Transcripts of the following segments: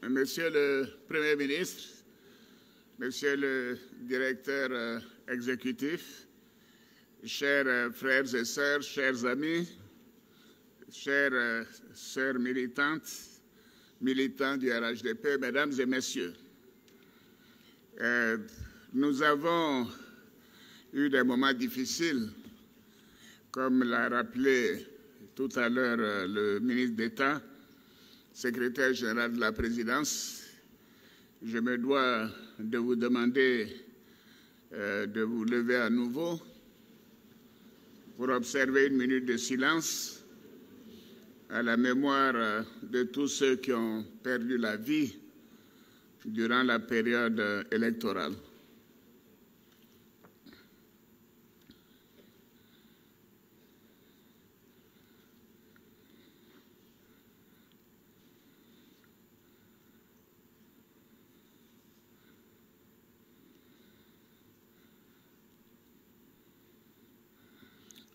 Monsieur le Premier ministre, Monsieur le directeur exécutif, chers frères et sœurs, chers amis, chères sœurs militantes, militants du RHDP, mesdames et messieurs, nous avons eu des moments difficiles, comme l'a rappelé tout à l'heure le ministre d'État, secrétaire général de la présidence. Je me dois de vous demander de vous lever à nouveau pour observer une minute de silence à la mémoire de tous ceux qui ont perdu la vie durant la période électorale.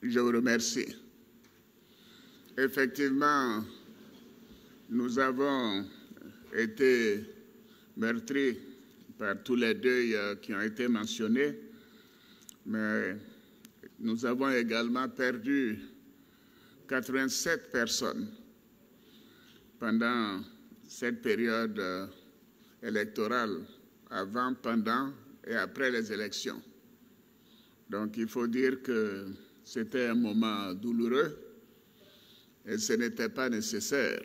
Je vous remercie. Effectivement, nous avons été meurtris par tous les deuils qui ont été mentionnés, mais nous avons également perdu 87 personnes pendant cette période électorale, avant, pendant et après les élections. Donc il faut dire que c'était un moment douloureux et ce n'était pas nécessaire.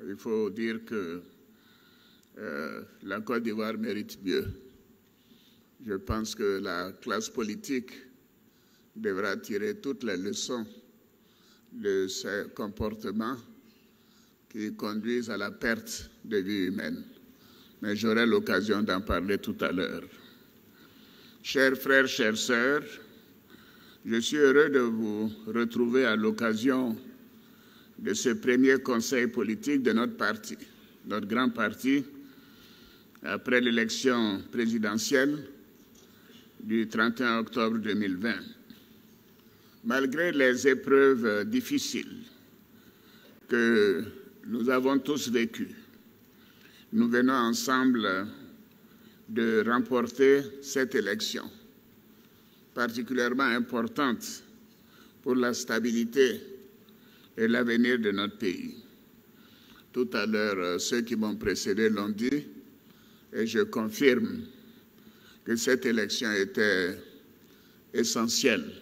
Il faut dire que la Côte d'Ivoire mérite mieux. Je pense que la classe politique devra tirer toutes les leçons de ces comportements qui conduisent à la perte de vie humaine. Mais j'aurai l'occasion d'en parler tout à l'heure. Chers frères, chères sœurs, je suis heureux de vous retrouver à l'occasion de ce premier conseil politique de notre parti, notre grand parti, après l'élection présidentielle du 31 octobre 2020. Malgré les épreuves difficiles que nous avons tous vécues, nous venons ensemble de remporter cette élection, particulièrement importante pour la stabilité et l'avenir de notre pays. Tout à l'heure, ceux qui m'ont précédé l'ont dit, et je confirme que cette élection était essentielle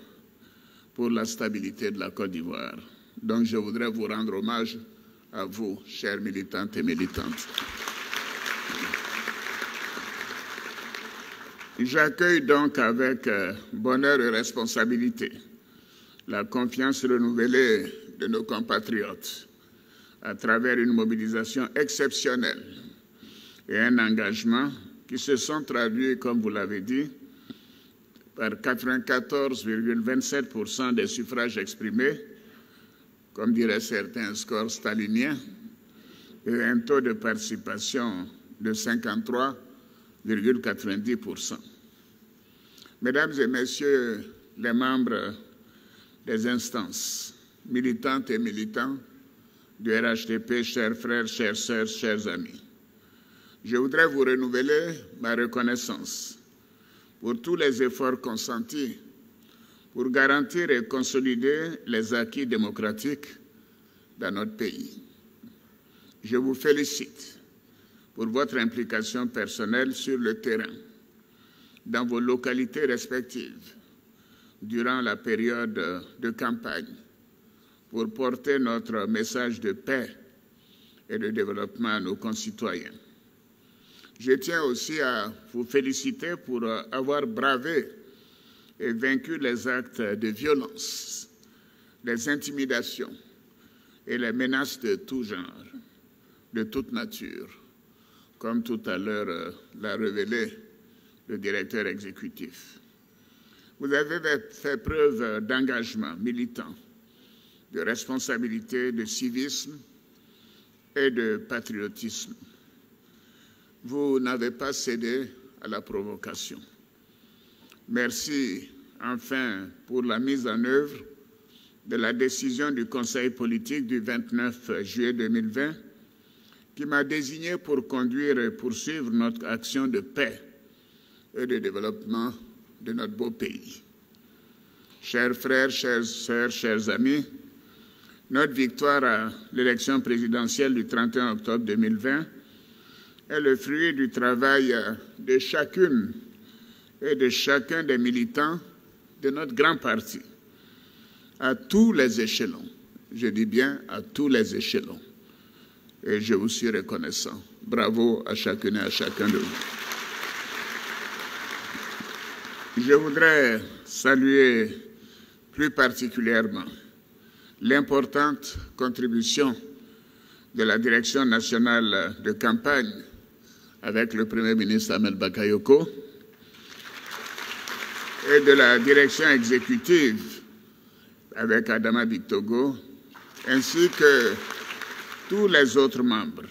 pour la stabilité de la Côte d'Ivoire. Donc je voudrais vous rendre hommage à vous, chers militantes et militantes. J'accueille donc avec bonheur et responsabilité la confiance renouvelée de nos compatriotes à travers une mobilisation exceptionnelle et un engagement qui se sont traduits, comme vous l'avez dit, par 94,27% des suffrages exprimés, comme diraient certains, score stalinien, et un taux de participation de 53,90%. Mesdames et messieurs les membres des instances, militantes et militants du RHDP, chers frères, chères sœurs, chers amis, je voudrais vous renouveler ma reconnaissance pour tous les efforts consentis pour garantir et consolider les acquis démocratiques dans notre pays. Je vous félicite pour votre implication personnelle sur le terrain, dans vos localités respectives, durant la période de campagne, pour porter notre message de paix et de développement à nos concitoyens. Je tiens aussi à vous féliciter pour avoir bravé et vaincu les actes de violence, les intimidations et les menaces de tout genre, de toute nature, comme tout à l'heure l'a révélé le directeur exécutif. Vous avez fait preuve d'engagement militant, de responsabilité, de civisme et de patriotisme. Vous n'avez pas cédé à la provocation. Merci enfin pour la mise en œuvre de la décision du Conseil politique du 29 juillet 2020 qui m'a désigné pour conduire et poursuivre notre action de paix et de développement de notre beau pays. Chers frères, chères sœurs, chers amis, notre victoire à l'élection présidentielle du 31 octobre 2020 est le fruit du travail de chacune et de chacun des militants de notre grand parti, à tous les échelons. Je dis bien à tous les échelons. Et je vous suis reconnaissant. Bravo à chacune et à chacun de vous. Je voudrais saluer plus particulièrement l'importante contribution de la Direction nationale de campagne avec le Premier ministre Ahmed Bakayoko et de la Direction exécutive avec Adama Bictogo, ainsi que tous les autres membres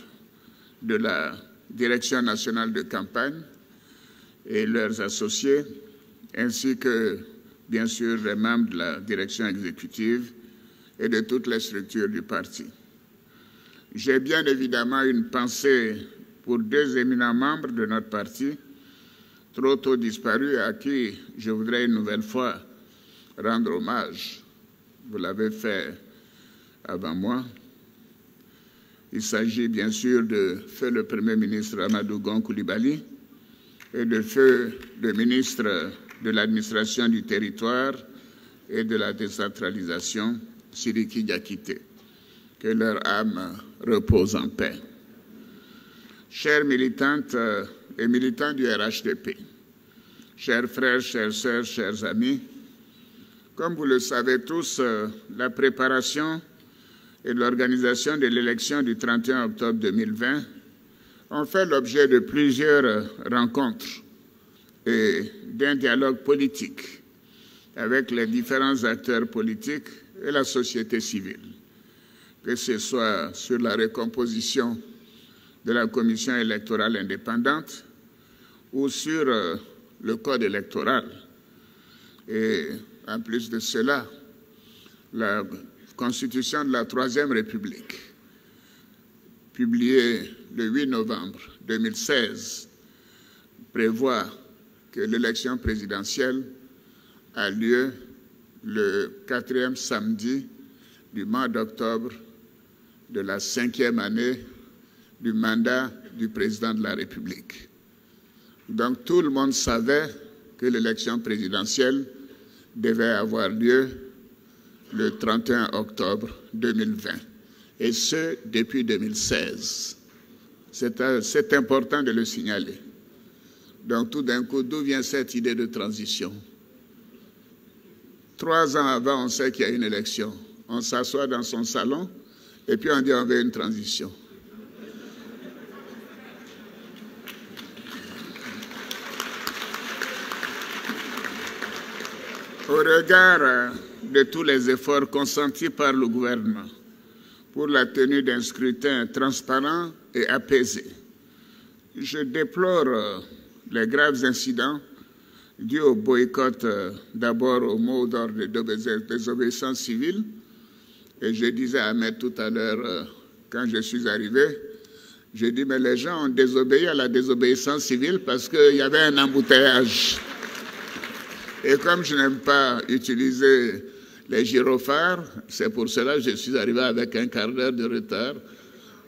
de la Direction nationale de campagne et leurs associés, ainsi que, bien sûr, les membres de la Direction exécutive et de toutes les structures du parti. J'ai bien évidemment une pensée pour deux éminents membres de notre parti, trop tôt disparus, à qui je voudrais une nouvelle fois rendre hommage. Vous l'avez fait avant moi. Il s'agit bien sûr de feu le Premier ministre Amadou Gon Coulibaly et de feu le ministre de l'administration du territoire et de la décentralisation, Sidiki Diakité. Que leur âme repose en paix. Chères militantes et militants du RHDP, chers frères, chères sœurs, chers amis, comme vous le savez tous, la préparation et l'organisation de l'élection du 31 octobre 2020 ont fait l'objet de plusieurs rencontres et d'un dialogue politique avec les différents acteurs politiques et la société civile, que ce soit sur la recomposition de la commission électorale indépendante ou sur le code électoral. Et en plus de cela, la Constitution de la Troisième République, publiée le 8 novembre 2016, prévoit que l'élection présidentielle a lieu le 4e samedi du mois d'octobre de la 5e année du mandat du président de la République. Donc tout le monde savait que l'élection présidentielle devait avoir lieu le 31 octobre 2020, et ce, depuis 2016. C'est important de le signaler. Donc tout d'un coup, d'où vient cette idée de transition? 3 ans avant, on sait qu'il y a une élection. On s'assoit dans son salon et puis on dit on veut une transition. Au regard de tous les efforts consentis par le gouvernement pour la tenue d'un scrutin transparent et apaisé, je déplore les graves incidents dus au boycott, d'abord au mot d'ordre de désobéissance civile. Et je disais à Ahmed tout à l'heure, quand je suis arrivé, j'ai dit, mais les gens ont désobéi à la désobéissance civile parce qu'il y avait un embouteillage. Et comme je n'aime pas utiliser les gyrophares, c'est pour cela que je suis arrivé avec un quart d'heure de retard.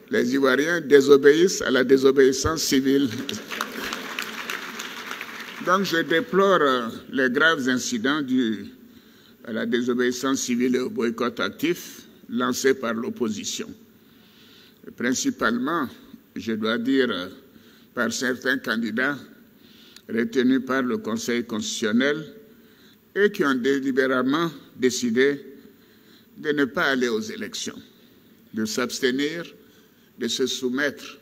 Les Ivoiriens désobéissent à la désobéissance civile. Donc je déplore les graves incidents dus à la désobéissance civile et au boycott actif lancé par l'opposition. Principalement, je dois dire, par certains candidats retenus par le Conseil constitutionnel et qui ont délibérément décidé de ne pas aller aux élections, de s'abstenir, de se soumettre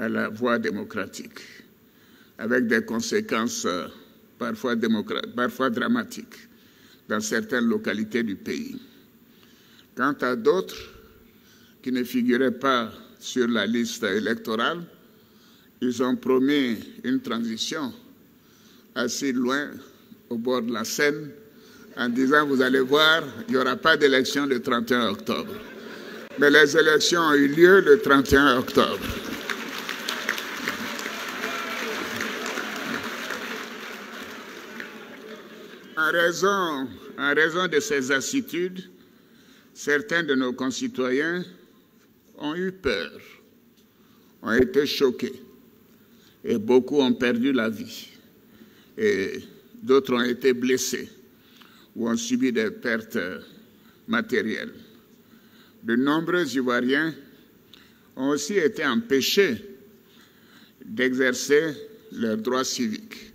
à la voie démocratique, avec des conséquences parfois dramatiques dans certaines localités du pays. Quant à d'autres qui ne figuraient pas sur la liste électorale, ils ont promis une transition assez loin au bord de la Seine en disant « Vous allez voir, il n'y aura pas d'élection le 31 octobre ». Mais les élections ont eu lieu le 31 octobre. En raison de ces lassitudes, certains de nos concitoyens ont eu peur, ont été choqués, et beaucoup ont perdu la vie, et d'autres ont été blessés ou ont subi des pertes matérielles. De nombreux Ivoiriens ont aussi été empêchés d'exercer leurs droits civiques.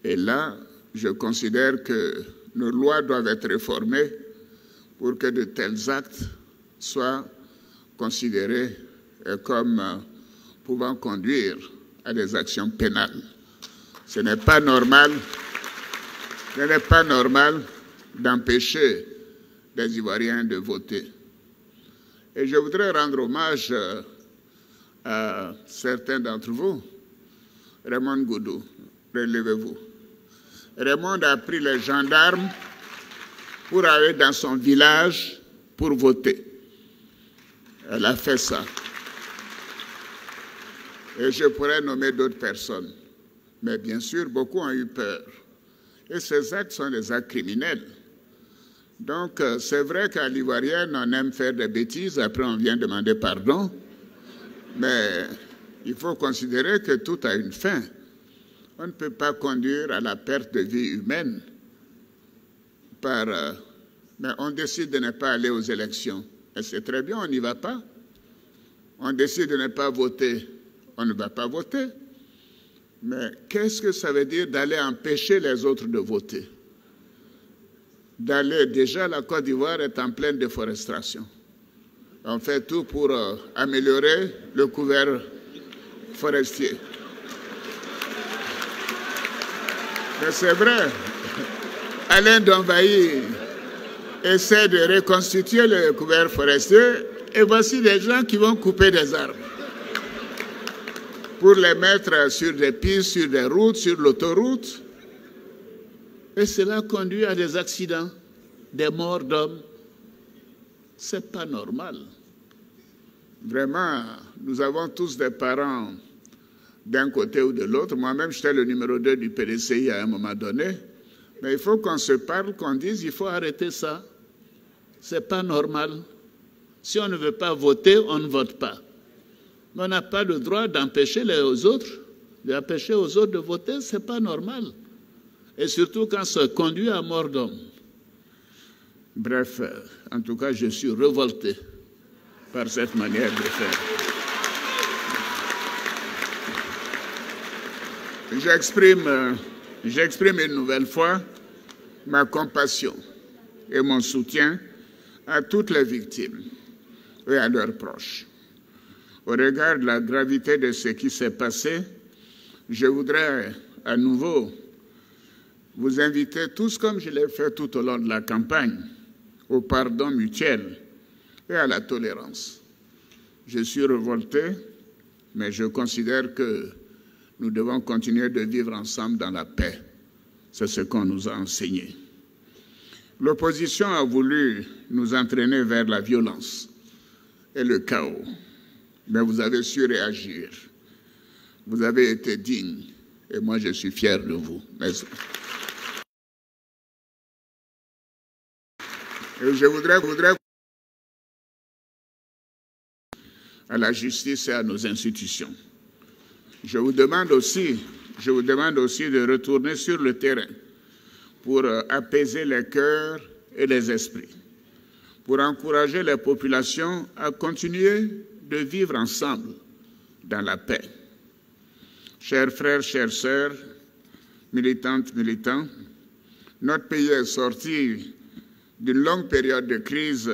Et là, je considère que nos lois doivent être réformées pour que de tels actes soient considérés comme pouvant conduire à des actions pénales. Ce n'est pas normal d'empêcher les Ivoiriens de voter. Et je voudrais rendre hommage à certains d'entre vous. Raymond Goudou, relevez-vous. Raymond a pris les gendarmes pour aller dans son village pour voter. Elle a fait ça. Et je pourrais nommer d'autres personnes. Mais bien sûr, beaucoup ont eu peur. Et ces actes sont des actes criminels. Donc, c'est vrai qu'à l'Ivoirienne, on aime faire des bêtises, après on vient demander pardon. Mais il faut considérer que tout a une fin. On ne peut pas conduire à la perte de vie humaine mais on décide de ne pas aller aux élections. Et c'est très bien, on n'y va pas. On décide de ne pas voter, on ne va pas voter. Mais qu'est-ce que ça veut dire d'aller empêcher les autres de voter? Déjà, la Côte d'Ivoire est en pleine déforestation. On fait tout pour améliorer le couvert forestier. Mais c'est vrai, Alain Donvaï essaie de reconstituer le couvert forestier et voici des gens qui vont couper des arbres pour les mettre sur des pistes, sur des routes, sur l'autoroute. Et cela conduit à des accidents, des morts d'hommes. Ce n'est pas normal. Vraiment, nous avons tous des parents d'un côté ou de l'autre. Moi-même, j'étais le numéro 2 du PDCI à un moment donné. Mais il faut qu'on se parle, qu'on dise, il faut arrêter ça. Ce n'est pas normal. Si on ne veut pas voter, on ne vote pas. Mais on n'a pas le droit d'empêcher aux autres de voter, ce n'est pas normal. Et surtout quand ça conduit à mort d'homme. Bref, en tout cas, je suis révolté par cette manière de faire. J'exprime une nouvelle fois ma compassion et mon soutien à toutes les victimes et à leurs proches. Au regard de la gravité de ce qui s'est passé, je voudrais à nouveau vous inviter tous, comme je l'ai fait tout au long de la campagne, au pardon mutuel et à la tolérance. Je suis révolté, mais je considère que nous devons continuer de vivre ensemble dans la paix. C'est ce qu'on nous a enseigné. L'opposition a voulu nous entraîner vers la violence et le chaos, mais vous avez su réagir. Vous avez été digne et moi je suis fier de vous. Merci. Et je voudrais à la justice et à nos institutions. Je vous demande aussi de retourner sur le terrain pour apaiser les cœurs et les esprits, pour encourager les populations à continuer de vivre ensemble dans la paix. Chers frères, chères sœurs, militantes, militants, notre pays est sorti d'une longue période de crise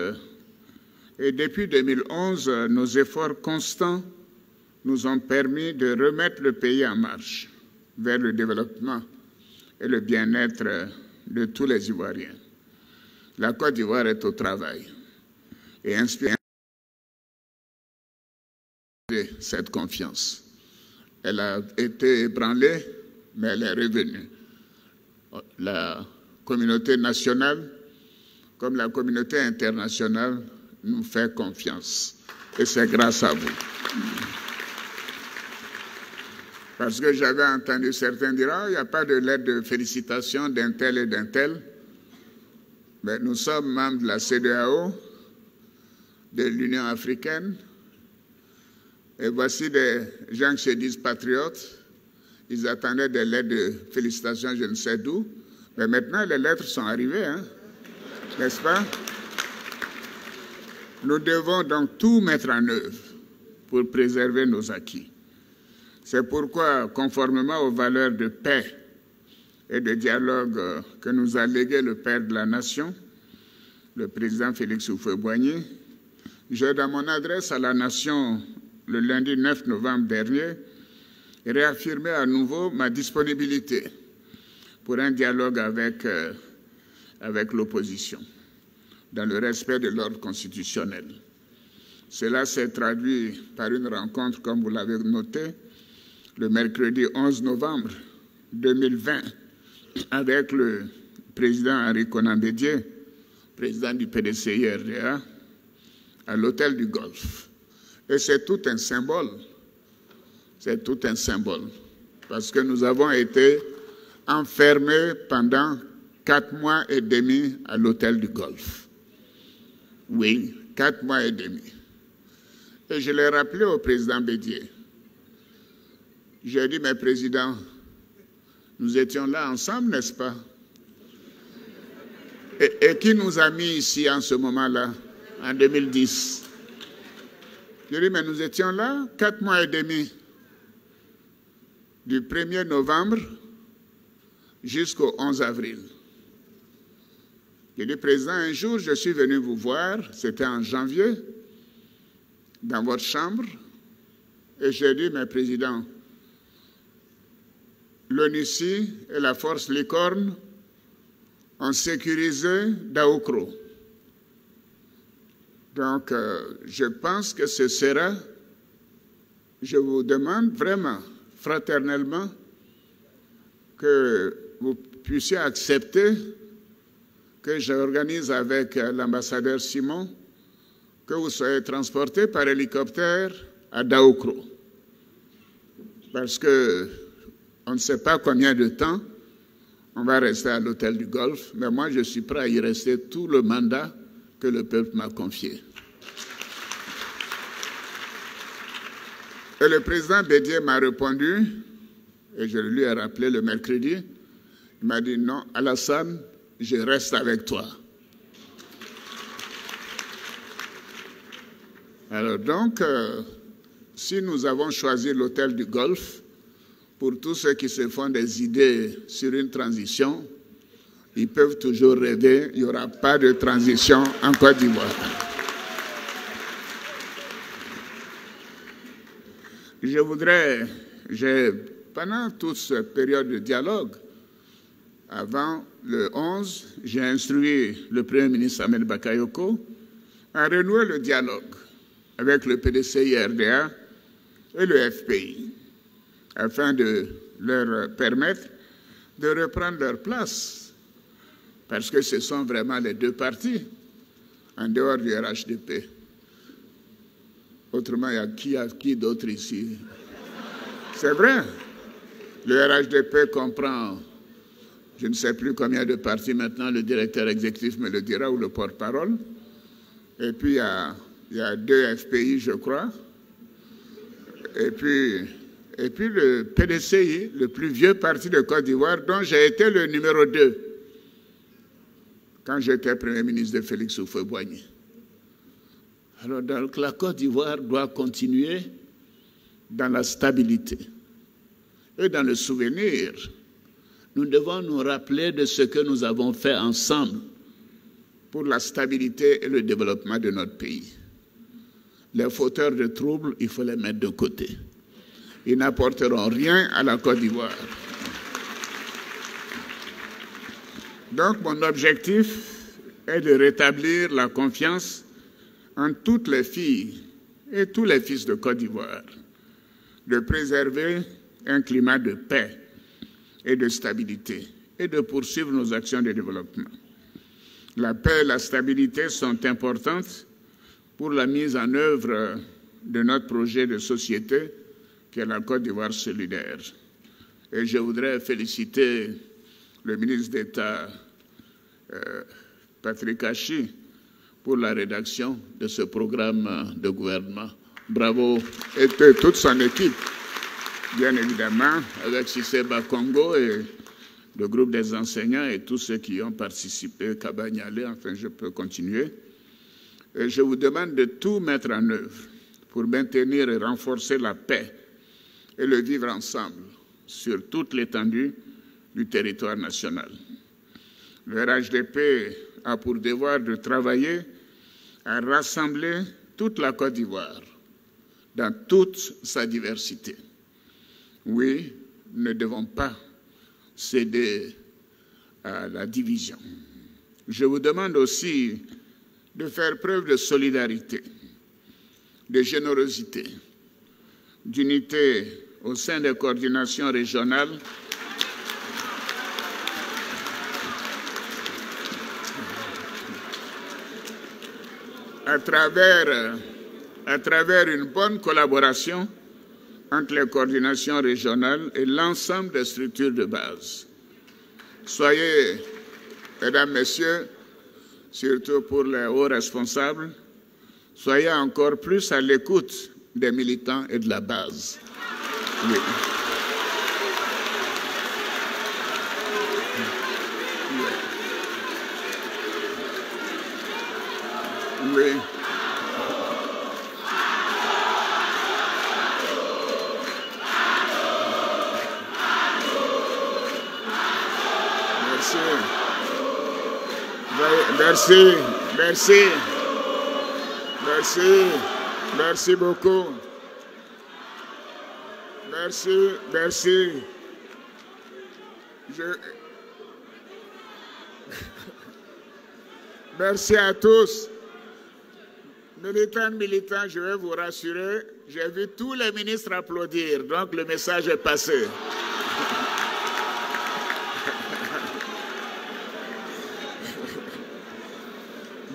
et depuis 2011, nos efforts constants nous ont permis de remettre le pays en marche vers le développement et le bien-être de tous les Ivoiriens. La Côte d'Ivoire est au travail et inspire cette confiance. Elle a été ébranlée, mais elle est revenue. La communauté nationale, comme la communauté internationale, nous fait confiance. Et c'est grâce à vous. Parce que j'avais entendu certains dire « Ah, il n'y a pas de lettre de félicitations d'un tel et d'un tel. » Mais nous sommes membres de la CEDEAO, de l'Union africaine, et voici des gens qui se disent patriotes. Ils attendaient des lettres de félicitations, je ne sais d'où. Mais maintenant, les lettres sont arrivées, hein, n'est-ce pas? Nous devons donc tout mettre en œuvre pour préserver nos acquis. C'est pourquoi, conformément aux valeurs de paix et de dialogue que nous a légué le Père de la Nation, le président Félix Houphouët-Boigny, j'ai, dans mon adresse à la Nation le lundi 9 novembre dernier, réaffirmé à nouveau ma disponibilité pour un dialogue avec l'opposition, dans le respect de l'ordre constitutionnel. Cela s'est traduit par une rencontre, comme vous l'avez noté, le mercredi 11 novembre 2020, avec le président Henri Konan Bédié, président du PDCI-RDA, à l'hôtel du Golfe. Et c'est tout un symbole. C'est tout un symbole. Parce que nous avons été enfermés pendant 4 mois et demi à l'hôtel du Golfe. Oui, 4 mois et demi. Et je l'ai rappelé au président Bédié. J'ai dit, mais président, nous étions là ensemble, n'est-ce pas? Et qui nous a mis ici en ce moment-là, en 2010? J'ai dit, mais nous étions là 4 mois et demi, du 1er novembre jusqu'au 11 avril. J'ai dit, président, un jour, je suis venu vous voir, c'était en janvier, dans votre chambre, et j'ai dit, mais président, l'ONUCI et la force Licorne ont sécurisé Daoukro. Donc, je pense que ce sera, je vous demande vraiment, fraternellement, que vous puissiez accepter que j'organise avec l'ambassadeur Simon que vous soyez transporté par hélicoptère à Daoukro. Parce que on ne sait pas combien de temps on va rester à l'hôtel du Golfe, mais moi je suis prêt à y rester tout le mandat que le peuple m'a confié. Et le président Bédié m'a répondu, et je lui ai rappelé le mercredi, il m'a dit non, Alassane, je reste avec toi. Alors donc, si nous avons choisi l'hôtel du Golfe, pour tous ceux qui se font des idées sur une transition, ils peuvent toujours rêver, il n'y aura pas de transition en Côte d'Ivoire. Je voudrais, pendant toute cette période de dialogue, avant le 11, j'ai instruit le Premier ministre Ahmed Bakayoko à renouer le dialogue avec le PDCI-RDA et le FPI, afin de leur permettre de reprendre leur place, parce que ce sont vraiment les deux partis, en dehors du RHDP. Autrement, il y a qui d'autre ici? C'est vrai. Le RHDP comprend, je ne sais plus combien de partis maintenant, le directeur exécutif me le dira, ou le porte-parole. Et puis, il y a 2 FPI, je crois. Et puis le PDCI, le plus vieux parti de Côte d'Ivoire, dont j'ai été le numéro 2 quand j'étais Premier ministre de Félix Houphouët-Boigny. Alors, donc, la Côte d'Ivoire doit continuer dans la stabilité et dans le souvenir. Nous devons nous rappeler de ce que nous avons fait ensemble pour la stabilité et le développement de notre pays. Les fauteurs de troubles, il faut les mettre de côté. Ils n'apporteront rien à la Côte d'Ivoire. Donc, mon objectif est de rétablir la confiance en toutes les filles et tous les fils de Côte d'Ivoire, de préserver un climat de paix et de stabilité et de poursuivre nos actions de développement. La paix et la stabilité sont importantes pour la mise en œuvre de notre projet de société qui est la Côte d'Ivoire solidaire. Et je voudrais féliciter le ministre d'État Patrick Hachi pour la rédaction de ce programme de gouvernement. Bravo, et toute son équipe, bien évidemment, avec Cissé Bakongo et le groupe des enseignants et tous ceux qui ont participé, Kabagnale, enfin je peux continuer. Et je vous demande de tout mettre en œuvre pour maintenir et renforcer la paix et le vivre ensemble sur toute l'étendue du territoire national. Le RHDP a pour devoir de travailler à rassembler toute la Côte d'Ivoire dans toute sa diversité. Oui, nous ne devons pas céder à la division. Je vous demande aussi de faire preuve de solidarité, de générosité, d'unité au sein des coordinations régionales à travers une bonne collaboration entre les coordinations régionales et l'ensemble des structures de base. Soyez, mesdames, messieurs, surtout pour les hauts responsables, soyez encore plus à l'écoute des militants et de la base. Oui. Oui. Merci. Merci. Merci. Merci beaucoup. Merci. Merci. Merci à tous. Militants, je vais vous rassurer, j'ai vu tous les ministres applaudir, donc le message est passé.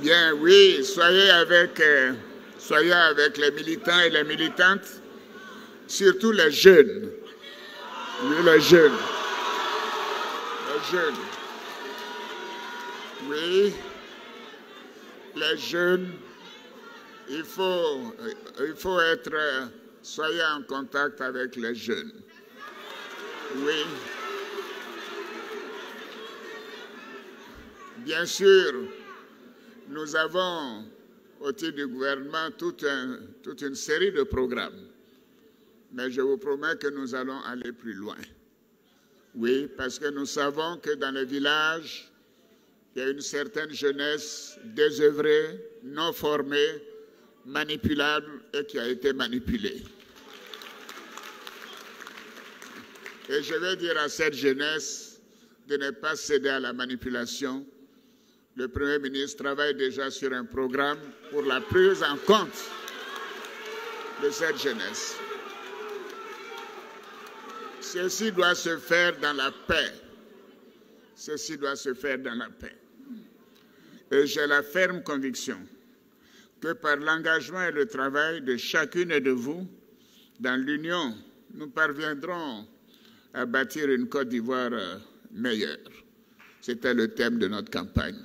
Bien, oui, soyez avec les militants et les militantes, surtout les jeunes. Oui, les jeunes. Les jeunes. Oui, les jeunes. Il faut être, soyez en contact avec les jeunes. Oui. Bien sûr, nous avons, au titre du gouvernement, toute une série de programmes. Mais je vous promets que nous allons aller plus loin. Oui, parce que nous savons que dans les villages, il y a une certaine jeunesse désœuvrée, non formée, manipulable et qui a été manipulée. Et je vais dire à cette jeunesse de ne pas céder à la manipulation. Le Premier ministre travaille déjà sur un programme pour la prise en compte de cette jeunesse. Ceci doit se faire dans la paix. Ceci doit se faire dans la paix. Et j'ai la ferme conviction que par l'engagement et le travail de chacune de vous, dans l'Union, nous parviendrons à bâtir une Côte d'Ivoire meilleure. C'était le thème de notre campagne.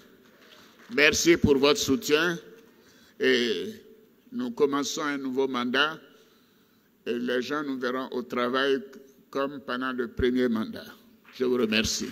Merci pour votre soutien et nous commençons un nouveau mandat et les gens nous verront au travail comme pendant le premier mandat. Je vous remercie.